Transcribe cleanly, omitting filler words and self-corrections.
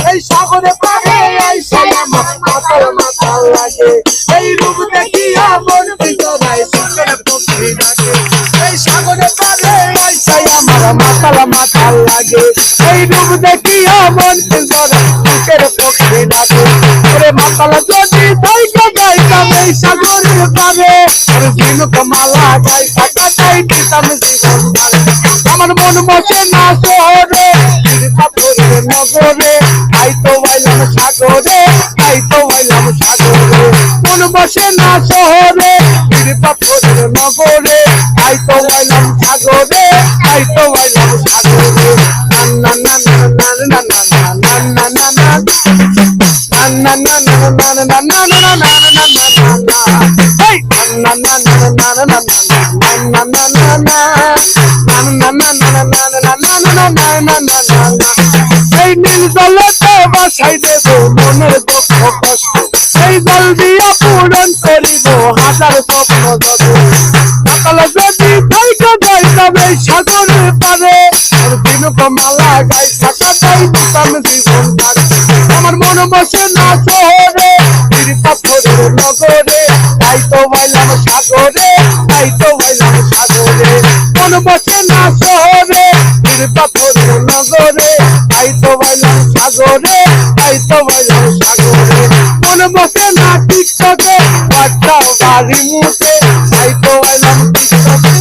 এই সাগরে পারে আইসাই আমার মাতাল মাতাল লাগে এই রূপ দেখিয়া মন ভিতরাই সুখের পক্ষী ডাকে এই সাগরে পারে আইসাই আমার মাতাল মাতাল লাগে এই রূপ দেখিয়া মন ভিতরাই সুখের পক্ষী ডাকে ওরে মাতাল যদি থাইকা যাইতাম এই সাগরের পারে আর ঝিনুক মালা গাই কাটাই দিতাম জীবন আমার মন বসে না শহরে পাথরের নগরে তাই তো বাইলাম সাগরে তাই তো বাইলাম সাগরে মন বসে না শহরে পাথরের নগরে তাই তো বাইলাম সাগরে তাই তো বাইলাম সাগরে না না না না না না না না না না na na na na na na na na na na na na hey na na na na na na na na na na na na এই নীল জলেতে বাসাই দেব মনের দুঃখ কষ্ট এই জল দিয়া পূরণ করিব হাজার স্বপ্ন যত সকালে যদি থাইকা যাইতাম এই সাগরের পারে আর ঝিনুক মালা গাই কাটাই দিতাম জীবন আমার মন বসে না শহরে পাথরের নগরে তাই তো বাইলাম সাগরে তাই তো বাইলাম সাগরে মন বসে না শহরে পাথরের নগরে তাই তো বাইলাম সাগরে তাই তো বাইলাম সাগরে মন বসে না টিকটকে বাচ্চাও বাড়ি মুখে তাই তো বাইলাম টিকটকে